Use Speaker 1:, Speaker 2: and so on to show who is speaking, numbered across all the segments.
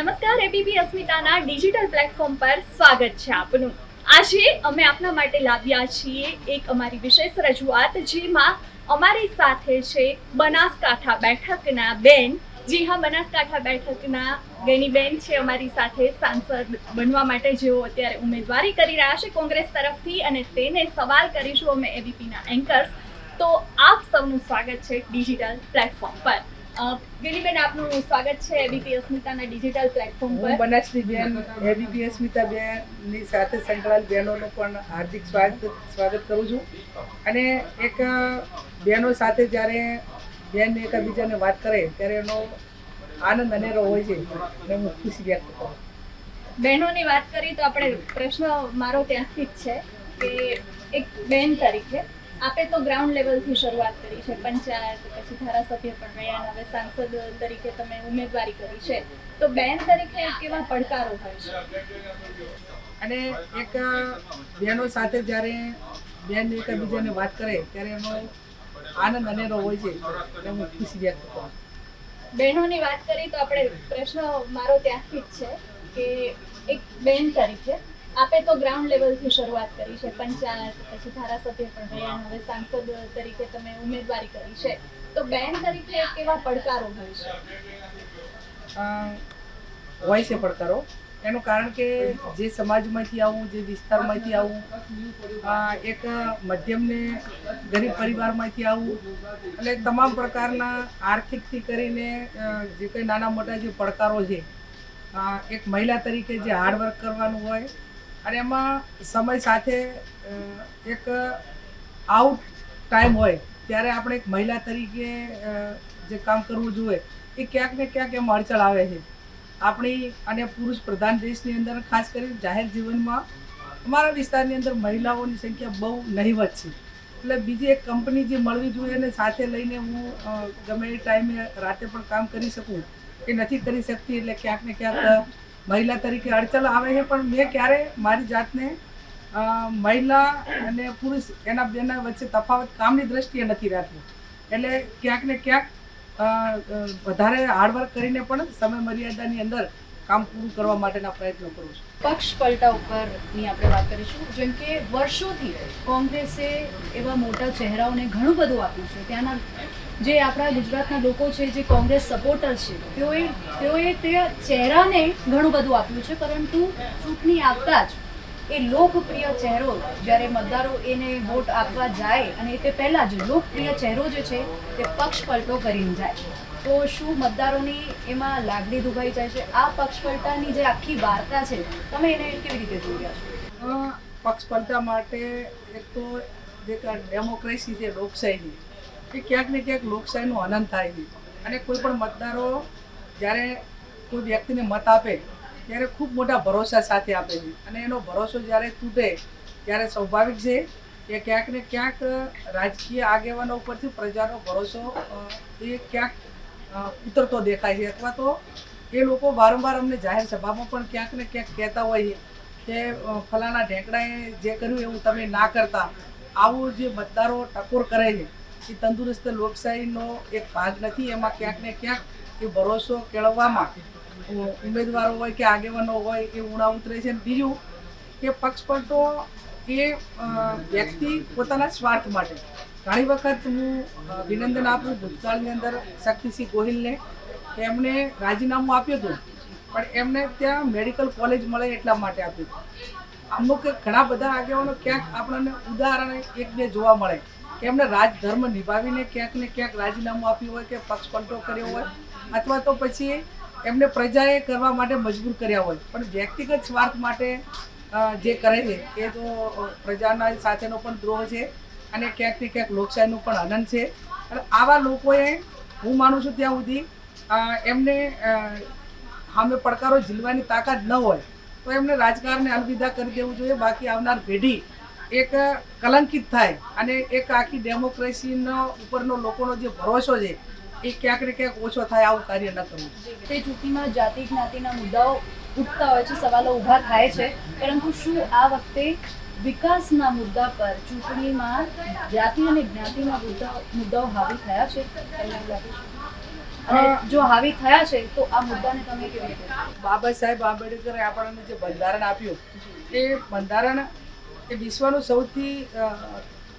Speaker 1: નમસ્કાર ABP અસ્મિતાના digital platform પર સ્વાગત છે આપનું। આજે અમે આપના માટે લાવ્યા છીએ એક અમારી વિશેષ રજૂઆત, જેમાં અમારી સાથે છે બનાસકાંઠા બેઠકના બેન। જી હા, બનાસકાંઠા બેઠકના ગેનીબેન છે અમારી સાથે સાંસદ બનવા માટે, જેઓ અત્યારે ઉમેદવારી કરી રહ્યા છે કોંગ્રેસ તરફથી, અને તેને સવાલ કરીશું અમે એબીપીના એન્કર્સ। તો આપ સૌનું સ્વાગત છે ડિજિટલ પ્લેટફોર્મ પર। ગેનીબેન, આપનું સ્વાગત છે એબીપી અસ્મિતાના ડિજિટલ પ્લેટફોર્મ પર।
Speaker 2: હું બનાસની એબીપી અસ્મિતા બેનની સાથે સંકળાયેલ બહેનોનું પણ હાર્દિક સ્વાગત કરું છું। અને એક બહેનો સાથે જ્યારે બેન એકબીજાને વાત કરે ત્યારે એનો આનંદ અનેરો હોય છે અને હું ખુશી વ્યક્ત કરું।
Speaker 1: બહેનોની વાત કરી તો આપણે પ્રશ્ન મારો ત્યાંથી જ છે કે એક બેન તરીકે આપે તો ગ્રાઉન્ડ લેવલથી શરૂઆત કરી છે, પંચાયત, પછી ધારાસભ્ય પણ રહ્યા, અને હવે સાંસદ તરીકે તમે ઉમેદવારી કરી છે, તો બેન તરીકે કેવા પડકારો હોય છે?
Speaker 2: અને એક બહેનો સાથે જ્યારે બેન એકબીજાને વાત કરે ત્યારે એનો આનંદ અનેરો હોય છે અને હું ખુશી વ્યક્ત કરું।
Speaker 1: બહેનોની વાત કરી તો આપણે પ્રશ્ન મારો ત્યાંથી જ છે કે એક બેન તરીકે આપે તો ગ્રાઉન્ડ લેવલથી શરૂઆત કરી છે, પંચાયત, પછી ધારાસભ્ય પણ રહ્યા, અને હવે સાંસદ તરીકે તમે ઉમેદવારી કરી છે, તો બેન તરીકે કેવા પડકારો હોય છે?
Speaker 2: હોય છે પડકારો। એનું કારણ કે જે સમાજમાંથી આવું, જે વિસ્તારમાંથી આવું, એક મધ્યમને ગરીબ પરિવારમાંથી આવું, એટલે તમામ પ્રકારના આર્થિકથી કરીને જે કંઈ નાના મોટા જે પડકારો છે, એક મહિલા તરીકે જે હાર્ડવર્ક કરવાનું હોય અને એમાં સમય સાથે એક આઉટ ટાઈમ હોય ત્યારે આપણે એક મહિલા તરીકે જે કામ કરવું જોઈએ એ ક્યાંક ને ક્યાંક એમાં અડચણ આવે છે આપણી। અને પુરુષ પ્રધાન દેશની અંદર ખાસ કરીને જાહેર જીવનમાં અમારા વિસ્તારની અંદર મહિલાઓની સંખ્યા બહુ નહિવત છે, એટલે બીજી એક કંપની જે મળવી જોઈએ અને સાથે લઈને હું ગમે એ ટાઈમે રાતે પણ કામ કરી શકું એ નથી કરી શકતી, એટલે ક્યાંક ને ક્યાંક મહિલા તરીકે અડચણ આવે છે। પણ મેં ક્યારે મારી જાતને મહિલા અને પુરુષ એના બેના વચ્ચે તફાવત કામની દ્રષ્ટિએ નથી રાખ્યો, એટલે ક્યાંક ને ક્યાંક વધારે હાર્ડવર્ક કરીને પણ સમય મર્યાદાની અંદર કામ પૂરું કરવા માટેના પ્રયત્નો કરું છું।
Speaker 1: પક્ષ પલટા ઉપરની આપણે વાત કરીશું। જેમ કે વર્ષોથી કોંગ્રેસે એવા મોટા ચહેરાઓને ઘણું બધું આપ્યું છે, ત્યાંના જે આપણા ગુજરાતના લોકો છે, જે કોંગ્રેસ સપોર્ટર છે, તેઓએ તે ચહેરાને ઘણું બધું આપ્યું છે, પરંતુ ચૂંટણી આવતા જ એ લોકપ્રિય ચહેરો, જ્યારે મતદારો એને વોટ આપવા જાય અને તે પહેલાં જ લોકપ્રિય ચહેરો જે છે તે પક્ષ પલટો કરીને જાય, તો શું મતદારોની એમાં લાગણી દુભાઈ જાય છે? આ પક્ષ પલટાની જે આખી વાર્તા છે, તમે એને કેવી રીતે જોઈ છો?
Speaker 2: પક્ષ પલટા માટે એક તો જે ડેમોક્રેસી છે, લોકશાહી છે, એ ક્યાંક ને ક્યાંક લોકશાહીનો આનંદ થાય છે, અને કોઈ પણ મતદારો જ્યારે કોઈ વ્યક્તિને મત આપે ત્યારે ખૂબ મોટા ભરોસા સાથે આપે છે, અને એનો ભરોસો જ્યારે તૂટે ત્યારે સ્વાભાવિક છે કે ક્યાંક ને ક્યાંક રાજકીય આગેવાનો ઉપરથી પ્રજાનો ભરોસો એ ક્યાંક ઉતરતો દેખાય છે, અથવા તો એ લોકો વારંવાર અમને જાહેર સભામાં પણ ક્યાંક ને ક્યાંક કહેતા હોય છે કે ફલાણા ઢેંકડાએ જે કર્યું એવું તમે ના કરતા। આવું જે મતદારો ટકોર કરે છે એ તંદુરસ્ત લોકશાહીનો એક ભાગ નથી। એમાં ક્યાંક ને ક્યાંક એ ભરોસો કેળવવામાં ઉમેદવારો હોય કે આગેવાનો હોય એ ઉણા ઉતરે છે। બીજું કે પક્ષપલટો એ વ્યક્તિ પોતાના સ્વાર્થ માટે, ઘણી વખત હું અભિનંદન આપું ભૂતકાળની અંદર શક્તિસિંહ ગોહિલને, એમણે રાજીનામું આપ્યું હતું, પણ એમને ત્યાં મેડિકલ કોલેજ મળે એટલા માટે આપ્યું હતું। અમુક ઘણા બધા આગેવાનો ક્યાંક આપણને ઉદાહરણ એક બે જોવા મળે કે એમને રાજધર્મ નિભાવીને ક્યાંક ને ક્યાંક રાજીનામું આપ્યું હોય કે પક્ષપલટો કર્યો હોય, અથવા તો પછી એમને પ્રજાએ કરવા માટે મજબૂર કર્યા હોય, પણ વ્યક્તિગત સ્વાર્થ માટે જે કરે છે એ તો પ્રજાના સાથેનો પણ દ્રોહ છે, અને ક્યાંક ને ક્યાંક લોકશાહીનું પણ આનંદ છે। અને આવા લોકોએ હું માનું છું ત્યાં સુધી એમને સામે પડકારો ઝીલવાની તાકાત ન હોય તો એમને રાજકારણને અલવિદા કરી દેવું જોઈએ। બાકી આવનાર પેઢી એક કલંકિત થાય અને એક આખી ડેમોક્રેસીનો ઉપરનો લોકોનો જે ભરોસો છે એ ક્યાંક ને ક્યાંક ઓછો થાય, આવું કાર્ય ન કરવું।
Speaker 1: તે ચૂંટણીમાં જાતિ જ્ઞાતિના મુદ્દાઓ ઉઠતા હોય છે, સવાલો ઊભા થાય છે, પરંતુ શું આ વખતે વિકાસના મુદ્દા પર ચૂંટણીમાં જાતિ અને જ્ઞાતિના મુદ્દાઓ હાવી થયા છે? અને જો હાવી થયા છે તો આ મુદ્દાને તમે કેવી રીતે જોશો?
Speaker 2: બાબા સાહેબ આંબેડકરે આપણને જે બંધારણ આપ્યું એ બંધારણ એ વિશ્વનું સૌથી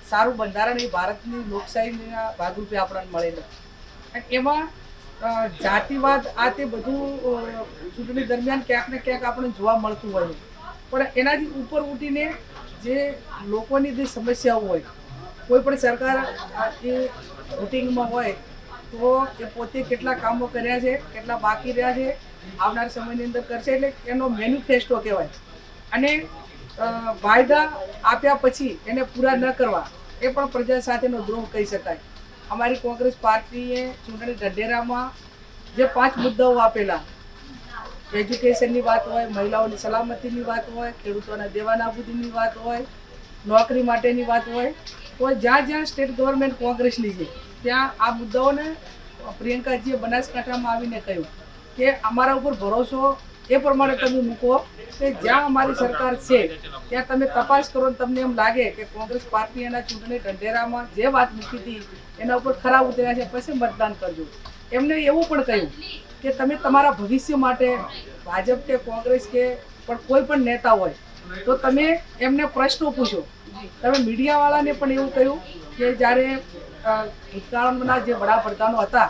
Speaker 2: સારું બંધારણ એ ભારતની લોકશાહીના ભાગરૂપે આપણને મળેલું. અને એમાં જાતિવાદ આ તે બધું ચૂંટણી દરમિયાન ક્યાંક ને ક્યાંક આપણને જોવા મળતું હોય, પણ એનાથી ઉપર ઉઠીને જે લોકોની જે સમસ્યાઓ હોય, કોઈ પણ સરકાર એ રૂટિંગમાં હોય તો એ પોતે કેટલા કામો કર્યા છે, કેટલા બાકી રહ્યા છે, આવનાર સમયની અંદર કરશે, એટલે એનો મેનિફેસ્ટો કહેવાય. અને વાયદા આપ્યા પછી એને પૂરા ન કરવા એ પણ પ્રજા સાથેનો દ્રોહ કહી શકાય. અમારી કોંગ્રેસ પાર્ટીએ ચૂંટણી ઢંઢેરામાં જે 5 મુદ્દાઓ આપેલા, એજ્યુકેશનની વાત હોય, મહિલાઓની સલામતીની વાત હોય, ખેડૂતોના દેવાનાબૂદીની વાત હોય, નોકરી માટેની વાત હોય, તો જ્યાં જ્યાં સ્ટેટ ગવર્મેન્ટ કોંગ્રેસની છે ત્યાં આ મુદ્દાઓને પ્રિયંકાજીએ બનાસકાંઠામાં આવીને કહ્યું કે અમારા ઉપર ભરોસો એ પ્રમાણે તમે મૂકો કે જ્યાં અમારી સરકાર છે ત્યાં તમે તપાસ કરો, તમને એમ લાગે કે કોંગ્રેસ પાર્ટી એના ચૂંટણી ઢંઢેરામાં જે વાત મૂકી હતી એના ઉપર ખરા ઉતર્યા છે, પછી મતદાન કરજો. એમને એવું પણ કહ્યું કે તમે તમારા ભવિષ્ય માટે ભાજપ કે કોંગ્રેસ કે પણ કોઈ પણ નેતા હોય તો તમે એમને પ્રશ્નો પૂછો. તમે મીડિયાવાળાને પણ એવું કહ્યું કે જ્યારે ભૂતકાળના જે વડાપ્રધાનો હતા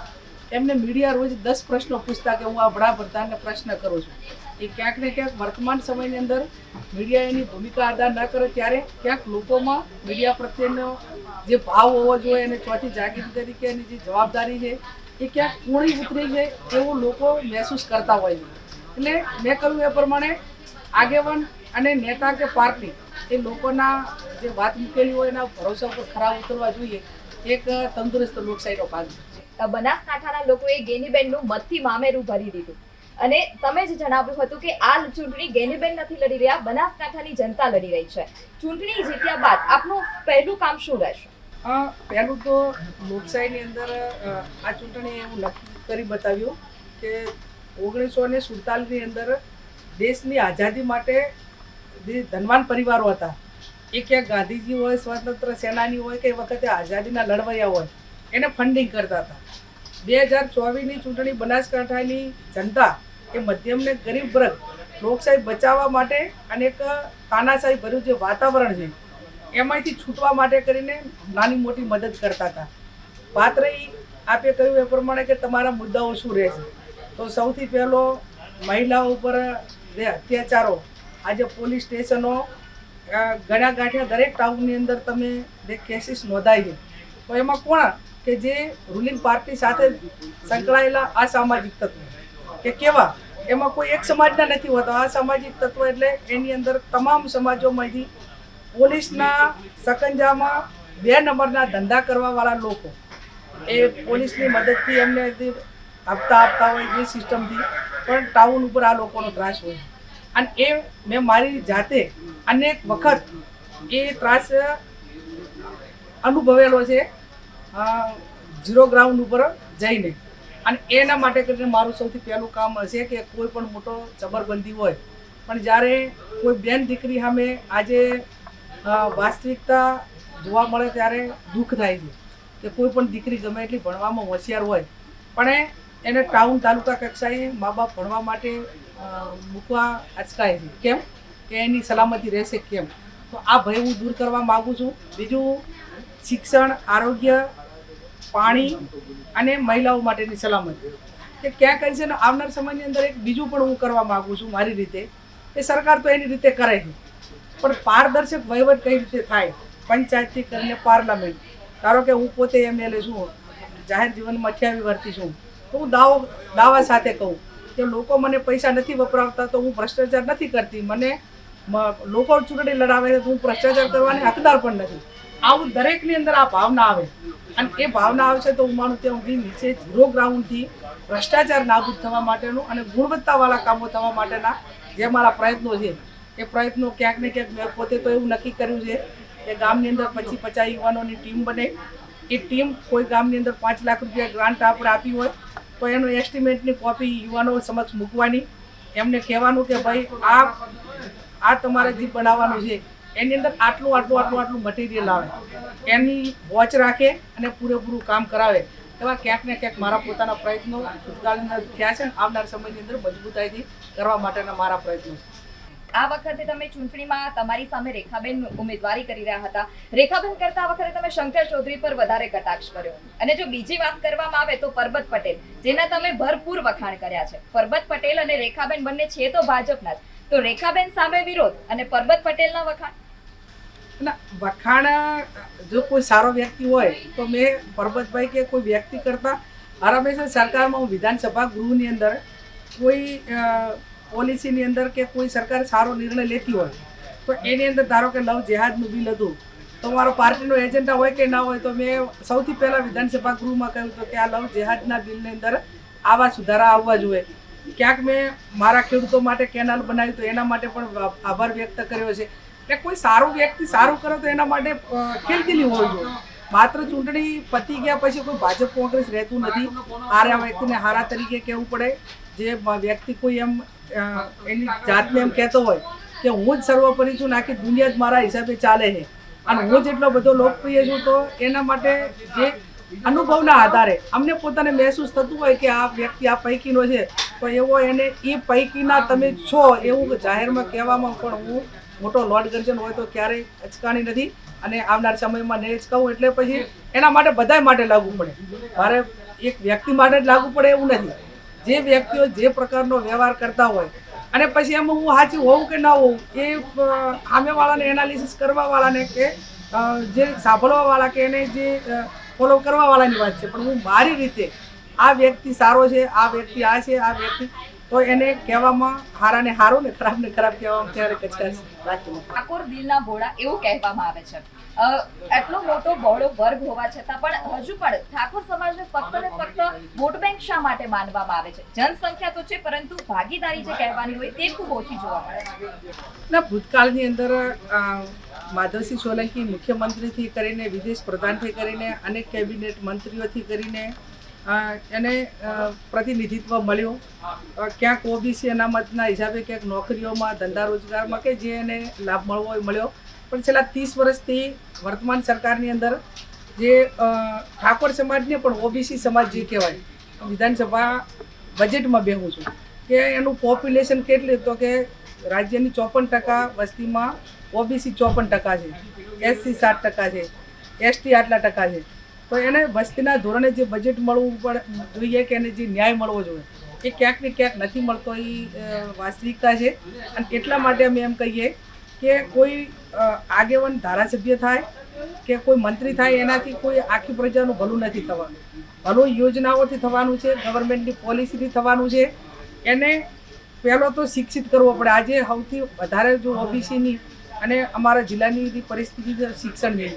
Speaker 2: એમને મીડિયા રોજ 10 પ્રશ્નો પૂછતા કે હું આ વડાપ્રધાનને પ્રશ્ન કરું છું. એ ક્યાંક ને ક્યાંક વર્તમાન સમયની અંદર મીડિયા એની ભૂમિકા અદા ન કરે ત્યારે ક્યાંક લોકોમાં મીડિયા પ્રત્યેનો જે ભાવ હોવો જોઈએ અને ચોથી જાગીર તરીકે એની જે જવાબદારી છે એ ક્યાંક પૂરી ઉતરી છે એવું લોકો મહેસૂસ કરતા હોય છે. એટલે મેં કહ્યું એ પ્રમાણે આગેવાન અને નેતા કે પાર્ટી એ લોકોના જે વાત મૂકેલી હોય એના ભરોસા ઉપર ખરા ઉતરવા જોઈએ. એક તંદુરસ્ત લોકશાહીનો ભાગ છે.
Speaker 3: બનાસકાંઠાના લોકોએ ગેનીબેનનું મતથી મામેરું ભરી દીધું અને તમે જ જણાવ્યું હતું કે આ ચૂંટણી ગેનીબેન નથી લડી રહ્યા, બનાસકાંઠાની જનતા લડી રહી છે. ચૂંટણી જીત્યા બાદ આપનું પહેલું કામ શું રહેશે?
Speaker 2: પહેલું તો લોકશાહીની અંદર આ ચૂંટણી એવું નક્કી કરી બતાવ્યું કે 1947ની અંદર દેશની આઝાદી માટે જે ધનવાન પરિવારો હતા એ ક્યાંક ગાંધીજી હોય, સ્વતંત્ર સેનાની હોય કે એ વખતે આઝાદીના લડવૈયા હોય એને ફંડિંગ કરતા હતા. 2024ની ચૂંટણી બનાસકાંઠાની જનતા એ મધ્યમ ને ગરીબ વર્ગ લોકશાહી બચાવવા માટે અને એક તાનાશાહી ભર્યું જે વાતાવરણ છે એમાંથી છૂટવા માટે કરીને નાની મોટી મદદ કરતા હતા. વાત રહી આપે કહ્યું એ પ્રમાણે કે તમારા મુદ્દાઓ શું રહેશે, તો સૌથી પહેલો મહિલાઓ ઉપર જે અત્યાચારો, આજે પોલીસ સ્ટેશનો ગણ્યા ગાંઠ્યા દરેક ટાઉનની અંદર તમે જે કેસીસ નોંધાય છે તો એમાં કોણ કે જે રૂલિંગ પાર્ટી સાથે સંકળાયેલા અસામાજિક તત્વો કે કેવા, એમાં કોઈ એક સમાજના નથી હોતા. અસામાજિક તત્વો એટલે એની અંદર તમામ સમાજોમાંથી પોલીસના સકંજામાં 2 નંબરના ધંધા કરવાવાળા લોકો એ પોલીસની મદદથી એમને આપતા હોય એ સિસ્ટમથી પણ ટાઉન ઉપર આ લોકોનો ત્રાસ હોય. અને એ મેં મારી જાતે અનેક વખત એ ત્રાસ અનુભવેલો છે ઝીરો ગ્રાઉન્ડ ઉપર જઈને. અને એના માટે કરીને મારું સૌથી પહેલું કામ હશે કે કોઈ પણ મોટો જબરબંધી હોય પણ જ્યારે કોઈ બેન દીકરી સામે આજે વાસ્તવિકતા જોવા મળે ત્યારે દુઃખ થાય છે કે કોઈ પણ દીકરી ગમે એટલી ભણવામાં હોશિયાર હોય પણ એને ટાઉન તાલુકા કક્ષાએ મા બાપ ભણવા માટે મૂકવા અચકાય છે. કેમ કે એની સલામતી રહેશે કેમ? તો આ ભય હું દૂર કરવા માગું છું. બીજું શિક્ષણ, આરોગ્ય, પાણી અને મહિલાઓ માટેની સલામતી કે ક્યાં કરી છે ને આવનાર સમયની અંદર એક બીજું પણ હું કરવા માગું છું મારી રીતે કે સરકાર તો એની રીતે કરે છે પણ પારદર્શક વહીવટ કઈ રીતે થાય, પંચાયતથી કરીને પાર્લામેન્ટ. ધારો કે હું પોતે MLA છું, જાહેર જીવનમાં 28 વર્ષથી છું, તો હું દાવા સાથે કહું કે લોકો મને પૈસા નથી વપરાવતા તો હું ભ્રષ્ટાચાર નથી કરતી. મને લોકો ચૂંટણી લડાવે છે તો હું ભ્રષ્ટાચાર કરવાની હકદાર પણ નથી. આવું દરેકની અંદર આ ભાવના આવે અને એ ભાવના આવશે તો હું માનું ત્યાં સુધી નીચે ઝીરો ગ્રાઉન્ડથી ભ્રષ્ટાચાર નાબૂદ થવા માટેનું અને ગુણવત્તાવાળા કામો થવા માટેના જે મારા પ્રયત્નો છે એ પ્રયત્નો ક્યાંક ને ક્યાંક મેં પોતે તો એવું નક્કી કર્યું છે કે ગામની અંદર 25-50 યુવાનોની ટીમ બને. એ ટીમ કોઈ ગામની અંદર 5 લાખ રૂપિયા ગ્રાન્ટ આપણે આપી હોય તો એનો એસ્ટિમેટની કોપી યુવાનો સમક્ષ મૂકવાની, એમને કહેવાનું કે ભાઈ આ તમારે જે બનાવવાનું છે એની અંદર આટલું મટીરિયલ આવે, એની વોચ રાખે અને પૂરેપૂરું કામ કરાવે. એવા ક્યાંક ને ક્યાંક મારા પોતાના પ્રયત્નો ભૂતકાળના થયા છે અને આવનાર સમયની અંદર મજબૂતાઈથી કરવા માટેના મારા પ્રયત્નો છે.
Speaker 3: આ વખતે તમે ચૂંટણીમાં તમારી સામે રેખાબેન ઉમેદવારી કરી રહ્યા હતા. રેખાબેન કરતા આ વખતે તમે શંકર ચૌધરી પર વધારે કટાક્ષ કર્યો. અને જો બીજી વાત કરવામાં આવે તો પરબત પટેલ, જેના તમે ભરપૂર વખાણ કર્યા છે. પરબત પટેલ અને રેખાબેન બંને છે તો ભાજપના જ, તો રેખાબેન સામે વિરોધ અને પરબત પટેલના વખાણ.
Speaker 2: ના, વખાણ જો કોઈ સારો વ્યક્તિ હોય તો મેં પરબતભાઈ કે કોઈ વ્યક્તિ કરતાં હંમેશા સરકારમાં હું વિધાનસભા ગૃહની અંદર કોઈ પોલિસીની અંદર કે કોઈ સરકાર સારો નિર્ણય લેતી હોય તો એની અંદર ધારો કે લવ જેહાદનું બિલ હતું તો મારો પાર્ટીનો એજન્ડા હોય કે ના હોય તો મેં સૌથી પહેલાં વિધાનસભા ગૃહમાં કહ્યું હતું કે આ લવ જેહાદના બિલની અંદર આવા સુધારા આવવા જોઈએ. ક્યાંક મેં મારા ખેડૂતો માટે કેનાલ બનાવ્યું તો એના માટે પણ આભાર વ્યક્ત કર્યો છે. એટલે કોઈ સારો વ્યક્તિ સારું કરે તો એના માટે ખેલદિલી હોવી જોઈએ. માત્ર ચૂંટણી પતી ગયા પછી કોઈ ભાજપ કોંગ્રેસ રહેતું નથી. હારા વ્યક્તિને હારા તરીકે કહેવું પડે. જે વ્યક્તિ કોઈ એમ એની જાતને એમ કહેતો હોય કે હું જ સર્વોપરી છું ને આખી દુનિયા જ મારા હિસાબે ચાલે છે અને હું જેટલો બધો લોકપ્રિય છું, તો એના માટે જે અનુભવના આધારે અમને પોતાને મહેસૂસ થતું હોય કે આ વ્યક્તિ આ પૈકીનો છે તો એવો એને એ પૈકીના તમે છો એવું જાહેરમાં કહેવામાં પણ હું મોટો લોર્ડ ગર્જન હોય તો ક્યારેય અચકાણી નથી અને આવનાર સમયમાં નહીં જ કહું. એટલે પછી એના માટે બધાય માટે લાગુ પડે. મારે એક વ્યક્તિ માટે જ લાગુ પડે એવું નથી. જે વ્યક્તિઓ જે પ્રકારનો વ્યવહાર કરતા હોય અને પછી એમાં હું સાચું હોવું કે ના હોવું એ સામેવાળાને એનાલિસિસ કરવાવાળાને કે જે સાંભળવાવાળા કે એને જે ફોલો કરવાવાળાની વાત છે. પણ હું મારી રીતે આ વ્યક્તિ સારો છે, આ વ્યક્તિ આ છે, આ વ્યક્તિ, તો એને કહેવામાં હારાને હારો ને ખરાબને ખરાબ કહેવામાં ક્યારે કચકાશ રાખી નથી.
Speaker 3: ઠાકોર દિલના ભોળા એવું કહેવામાં આવે છે. એટલો મોટો બહોળો વર્ગ હોવા છતાં પણ હજુ પણ ઠાકોર સમાજને ફક્ત ને ફક્ત વોટ બેંક શા માટે માનવામાં આવે છે? જનસંખ્યા તો છે પરંતુ ભાગીદારી જે કહેવાની હોય તે ખૂબ ઓછી જોવા મળે છે.
Speaker 2: ના, ભૂતકાળની અંદર માધવસિંહ સોલંકી મુખ્યમંત્રીથી કરીને વિદેશ પ્રધાનથી કરીને અનેક કેબિનેટ મંત્રીઓથી કરીને એને પ્રતિનિધિત્વ મળ્યું. ક્યાંક ઓબીસી અનામતના હિસાબે ક્યાંક નોકરીઓમાં, ધંધા રોજગારમાં કે જે એને લાભ મળવો હોય મળ્યો. પણ છેલ્લા 30 વર્ષથી વર્તમાન સરકારની અંદર જે ઠાકોર સમાજને પણ ઓબીસી સમાજ જે કહેવાય વિધાનસભા બજેટમાં બેહું છું કે એનું પોપ્યુલેશન કેટલું, તો કે રાજ્યની 54% વસ્તીમાં ઓબીસી 54% છે, એસસી 7% છે, એસટી આટલા ટકા છે. તો એને વસ્તીના ધોરણે જે બજેટ મળવું પણ જોઈએ કે એને જે ન્યાય મળવો જોઈએ એ ક્યાંક ને ક્યાંક નથી મળતો. એ વાસ્તવિકતા છે. અને એટલા માટે અમે એમ કહીએ કે કોઈ આગેવાન ધારાસભ્ય થાય કે કોઈ મંત્રી થાય એનાથી કોઈ આખી પ્રજાનું ભલું નથી થવાનું. ભલું યોજનાઓથી થવાનું છે, ગવર્મેન્ટની પોલિસીથી થવાનું છે. એને પહેલો તો શિક્ષિત કરવો પડે. આજે સૌથી વધારે જો ઓબીસીની અને અમારા જિલ્લાની પરિસ્થિતિ શિક્ષણની,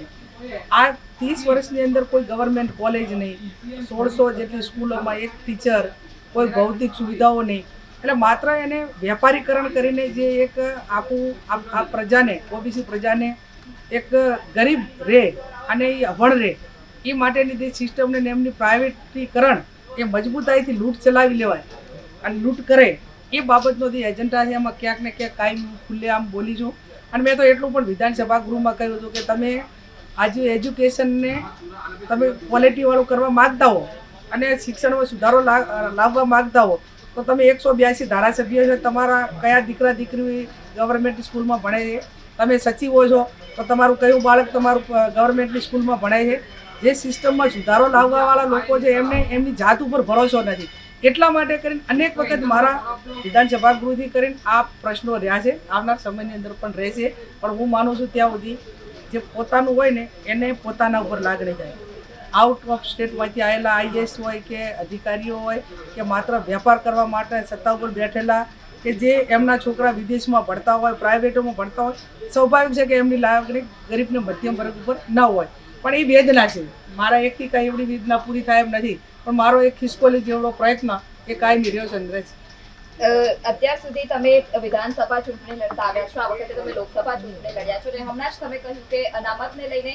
Speaker 2: આ 30 વર્ષની અંદર કોઈ ગવર્મેન્ટ કોલેજ નહીં, 1600 જેટલી સ્કૂલોમાં એક ટીચર, કોઈ ભૌતિક સુવિધાઓ નહીં. એટલે માત્ર એને વેપારીકરણ કરીને જે એક આખું આ પ્રજાને, ઓબીસી પ્રજાને એક ગરીબ રહે અને એ અભણ રહે એ માટેની જે સિસ્ટમને એમની પ્રાઇવેટીકરણ એ મજબૂતાઈથી લૂંટ ચલાવી લેવાય અને લૂંટ કરે એ બાબતનો જે એજન્ડા છે એમાં ક્યાંક ને ક્યાંક કાયમ ખુલ્લેઆમ બોલી છું. અને મેં તો એટલું પણ વિધાનસભા ગૃહમાં કહ્યું હતું કે તમે આજે એજ્યુકેશનને તમે ક્વોલિટીવાળું કરવા માગતા હો અને શિક્ષણમાં સુધારો લાવવા માગતા હો તો તમે 182 ધારાસભ્યો છે, તમારા કયા દીકરા દીકરી ગવર્મેન્ટ સ્કૂલમાં ભણે છે, તમે સચિવો છો તો તમારું કયું બાળક તમારું ગવર્મેન્ટની સ્કૂલમાં ભણે છે. જે સિસ્ટમમાં સુધારો લાવવાવાળા લોકો છે એમને એમની જાત ઉપર ભરોસો નથી. એટલા માટે કરીને અનેક વખત મારા વિધાનસભા ગૃહથી કરીને આ પ્રશ્નો રહ્યા છે, આવનાર સમયની અંદર પણ રહેશે. પણ હું માનું છું ત્યાં સુધી જે પોતાનું હોય ને એને પોતાના ઉપર લાગણી જાય. આઉટ ઓફ સ્ટેટમાંથી આવેલા આઈએસ હોય કે અધિકારીઓ હોય કે માત્ર વેપાર કરવા માટે સત્તા ઉપર બેઠેલા કે જે એમના છોકરા વિદેશમાં ભણતા હોય, પ્રાઇવેટોમાં ભણતા હોય, સ્વાભાવિક છે કે એમની લાગણી ગરીબને મધ્યમ વર્ગ ઉપર ન હોય. પણ એ વેદના છે. મારા એકથી કાંઈ એવડી વેદના પૂરી થાય એમ નથી, પણ મારો એક ખિસકોલી જેવડો પ્રયત્ન એ કાયમી રહ્યો છે અંગ્રેજ.
Speaker 3: અત્યાર સુધી તમે વિધાનસભા ચૂંટણી લડતા આવ્યા છો, આ વખતે તમે લોકસભા ચૂંટણી લડ્યા છો અને હમણાં જ તમે કહ્યું કે અનામતને લઈને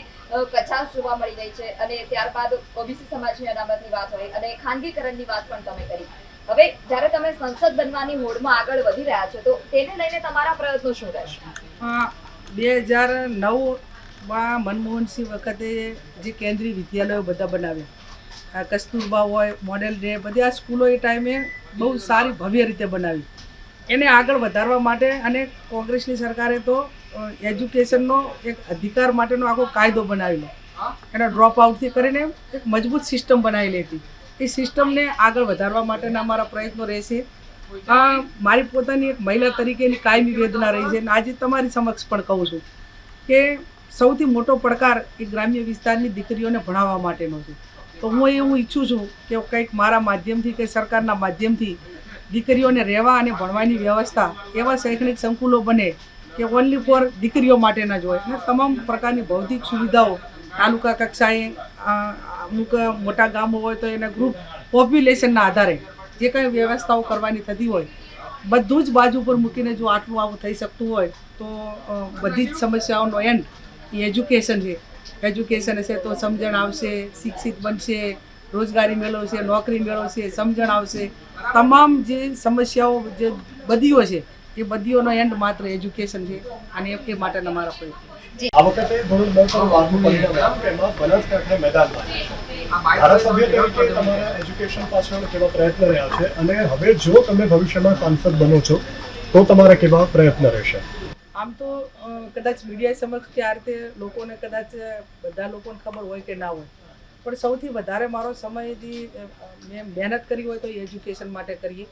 Speaker 3: કચાશ જોવા મળી રહી છે અને ત્યારબાદ ઓબીસી સમાજની અનામતની વાત હોય અને ખાનગીકરણની વાત પણ તમે કરી. હવે જ્યારે તમે સંસદ બનવાની હોડમાં આગળ વધી રહ્યા છો તો તેને લઈને તમારા પ્રયત્નો શું રહેશે?
Speaker 2: 2009માં મનમોહનસિંહ વખતે જે કેન્દ્રીય વિદ્યાલયો બધા બનાવ્યા કસ્તુરબા હોય, મોડેલ ડે, બધી આ સ્કૂલો એ ટાઈમે બહુ સારી ભવ્ય રીતે બનાવી. એને આગળ વધારવા માટે અને કોંગ્રેસની સરકારે તો એજ્યુકેશનનો એક અધિકાર માટેનો આખો કાયદો બનાવેલો. એના ડ્રોપ આઉટથી કરીને એક મજબૂત સિસ્ટમ બનાવેલી હતી. એ સિસ્ટમને આગળ વધારવા માટેના અમારા પ્રયત્નો રહેશે. મારી પોતાની એક મહિલા તરીકેની કાયમી વેદના રહી છે અને આજે તમારી સમક્ષ પણ કહું છું કે સૌથી મોટો પડકાર એ ગ્રામ્ય વિસ્તારની દીકરીઓને ભણાવવા માટેનો છે. તો હું એવું ઈચ્છું છું કે કંઈક મારા માધ્યમથી કે સરકારના માધ્યમથી દીકરીઓને રહેવા અને ભણવાની વ્યવસ્થા એવા શૈક્ષણિક સંકુલો બને કે ઓનલી ફોર દીકરીઓ માટેના જ હોય અને તમામ પ્રકારની ભૌતિક સુવિધાઓ તાલુકા કક્ષાએ અમુક મોટા ગામો હોય તો એના ગ્રુપ પોપ્યુલેશનના આધારે જે કંઈ વ્યવસ્થાઓ કરવાની થતી હોય બધું જ બાજુ પર મૂકીને જો આટલું આવું થઈ શકતું હોય તો બધી જ સમસ્યાઓનો એન્ડ એ એજ્યુકેશન છે. એજ્યુકેશન હશે તો સમજણ આવશે, શિક્ષિત બનશે, રોજગારી મેળવશે, નોકરી મેળવશે, સમજણ આવશે. તમામ જે સમસ્યાઓ જે બદીઓ છે એ બદીઓનો એન્ડ માત્ર એજ્યુકેશન છે અને એ માટેના મારા પ્રયત્નો.
Speaker 4: આ વખતે ધોરણ 10 વારનું પરિણામ આવ્યું કે એમાં બનાસકાંઠા મેદાનમાં ધારાસભ્ય તરીકે તમારા એજ્યુકેશન પાછળ કેવા પ્રયત્ન રહ્યા છે અને હવે જો તમે ભવિષ્યમાં સાંસદ બનો છો તો તમારા કેવા પ્રયત્ન રહેશે?
Speaker 2: આમ તો કદાચ મીડિયા સમક્ષ કે આ રીતે લોકોને કદાચ બધા લોકોને ખબર હોય કે ના હોય, પણ સૌથી વધારે મારો સમયથી મેં મહેનત કરી હોય તો એજ્યુકેશન માટે કરીએ.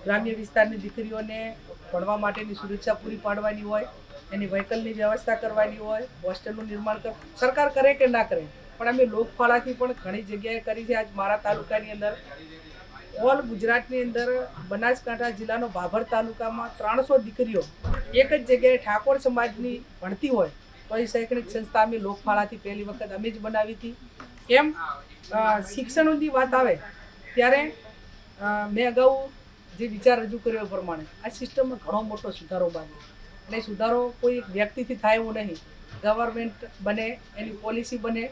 Speaker 2: ગ્રામ્ય વિસ્તારની દીકરીઓને ભણવા માટેની સુરક્ષા પૂરી પાડવાની હોય, એની વ્હીકલની વ્યવસ્થા કરવાની હોય, હોસ્ટેલનું નિર્માણ સરકાર કરે કે ના કરે, પણ અમે લોકફાળાથી પણ ઘણી જગ્યાએ કરી છે. આજ મારા તાલુકાની અંદર ઓલ ગુજરાતની અંદર બનાસકાંઠા જિલ્લાનો ભાભર તાલુકામાં 300 દીકરીઓ એક જ જગ્યાએ ઠાકોર સમાજની ભણતી હોય તો એ શૈક્ષણિક સંસ્થા અમે લોકફાળાથી પહેલી વખત અમે જ બનાવી હતી. એમ શિક્ષણની વાત આવે ત્યારે મેં અગાઉ જે વિચાર રજૂ કર્યો એ પ્રમાણે આ સિસ્ટમમાં ઘણો મોટો સુધારો બાંધ્યો અને સુધારો કોઈ એક વ્યક્તિથી થાય એવું નહીં, ગવર્મેન્ટ બને, એની પોલિસી બને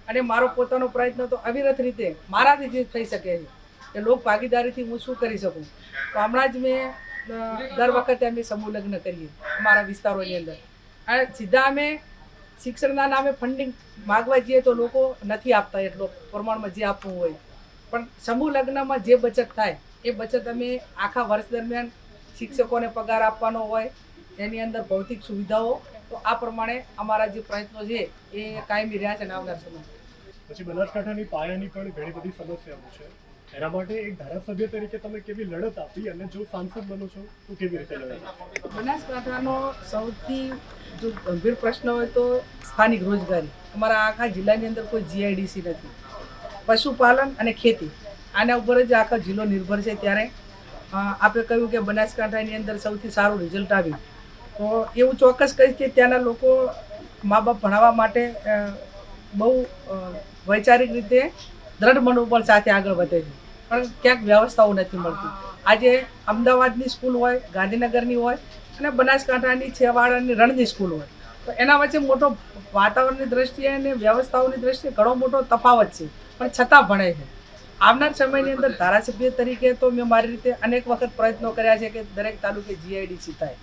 Speaker 2: અને મારો પોતાનો પ્રયત્ન તો અવિરત રીતે મારાથી જે થઈ શકે છે એ લોક ભાગીદારીથી હું શું કરી શકું. તો હમણાં જ મેં દર વખતે અમે સમૂહ લગ્ન કરીએ અમારા વિસ્તારોની અંદર અને સીધા અમે શિક્ષણના નામે ફંડિંગ માગવા જઈએ તો લોકો નથી આપતા એટલો પ્રમાણમાં જે આપવું હોય, પણ સમૂહ લગ્નમાં જે બચત થાય એ બચત અમે આખા વર્ષ દરમિયાન શિક્ષકોને પગાર આપવાનો હોય, એની અંદર ભૌતિક સુવિધાઓ, તો આ પ્રમાણે અમારા જે પ્રયત્નો છે એ કાયમી રહ્યા છે અને આવનાર સમય.
Speaker 4: પછી બનાસકાંઠાની પાયાની પણ ઘણી બધી સમસ્યાઓ છે. એના માટે એક ધારાસભ્ય તરીકે તમે કેવી લડત આપી અને જો સાંસદ બનો છો તો કેવી રીતે લડત આપી?
Speaker 2: બનાસકાંઠાનો સૌથી જો ગંભીર પ્રશ્ન હોય તો સ્થાનિક રોજગારી. અમારા આખા જિલ્લાની અંદર કોઈ જીઆઈડીસી નથી. પશુપાલન અને ખેતી આના ઉપર જ આખો જિલ્લો નિર્ભર છે. ત્યારે આપણે કહ્યું કે બનાસકાંઠાની અંદર સૌથી સારું રિઝલ્ટ આવ્યું તો એવું ચોક્કસ કહીશ કે ત્યાંના લોકો મા બાપ ભણાવવા માટે બહુ વૈચારિક રીતે દ્રઢ મનોબળ સાથે આગળ વધે છે, પણ ક્યાંક વ્યવસ્થાઓ નથી મળતી. આજે અમદાવાદની સ્કૂલ હોય, ગાંધીનગરની હોય અને બનાસકાંઠાની છેવાડાની રણની સ્કૂલ હોય તો એના વચ્ચે મોટો વાતાવરણની દ્રષ્ટિએ અને વ્યવસ્થાઓની દ્રષ્ટિએ ઘણો મોટો તફાવત છે, પણ છતાં ભણે છે. આવનાર સમયની અંદર ધારાસભ્ય તરીકે તો મેં મારી રીતે અનેક વખત પ્રયત્નો કર્યા છે કે દરેક તાલુકે જીઆઈડીસી થાય,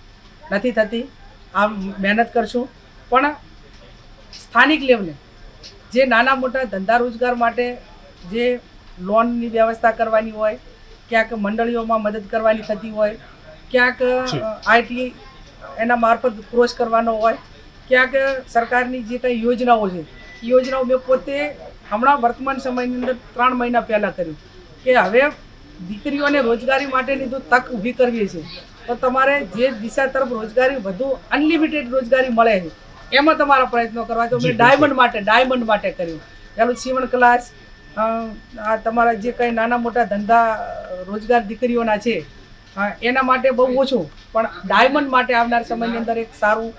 Speaker 2: નથી થતી. આમ મહેનત કરશું, પણ સ્થાનિક લેવલે જે નાના મોટા ધંધા રોજગાર માટે જે લોનની વ્યવસ્થા કરવાની હોય, ક્યાંક મંડળીઓમાં મદદ કરવાની થતી હોય, ક્યાંક આઈટી એના મારફત ક્રોસ કરવાનો હોય, ક્યાંક સરકારની જે કંઈ યોજનાઓ છે એ યોજનાઓ મેં પોતે હમણાં વર્તમાન સમયની અંદર 3 મહિના પહેલાં કર્યું કે હવે દીકરીઓને રોજગારી માટેની જો તક ઊભી કરવી છે તો તમારે જે દિશા તરફ રોજગારી વધુ અનલિમિટેડ રોજગારી મળે છે એમાં તમારા પ્રયત્નો કરવા. તો મેં ડાયમંડ માટે કર્યું. પેલું સીવણ ક્લાસ, આ તમારા જે કંઈ નાના મોટા ધંધા રોજગાર દીકરીઓના છે એના માટે બહુ ઓછું, પણ ડાયમંડ માટે આવનાર સમયની અંદર એક સારું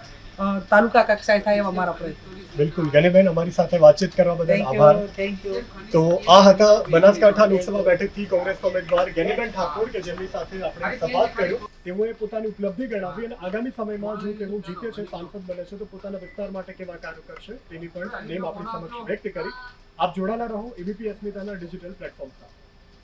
Speaker 2: તાલુકા કક્ષાએ થાય એવા મારા પ્રયત્નો.
Speaker 4: બિલકુલ ગેનીબેન, અમારી સાથે વાતચીત કરવા બદલ આભાર.
Speaker 2: Thank you.
Speaker 4: તો આ હતા બનાસકાંઠા લોકસભા બેઠકથી કોંગ્રેસના ઉમેદવાર ગેનીબેન ઠાકોર કે જેમની સાથે આપણે સંવાદ કર્યો. તેઓએ પોતાની ઉપલબ્ધિ ગણાવી અને આગામી સમયમાં જો તેઓ જીતે છે, સાંસદ બને છે તો પોતાના વિસ્તાર માટે કેવા કાર્યો કરશે તેની પણ નેમ આપણી સમક્ષ વ્યક્ત કરી. આપ જોડાયેલા રહો એબીપી અસ્મિતાના ડિજિટલ પ્લેટફોર્મ સાથે.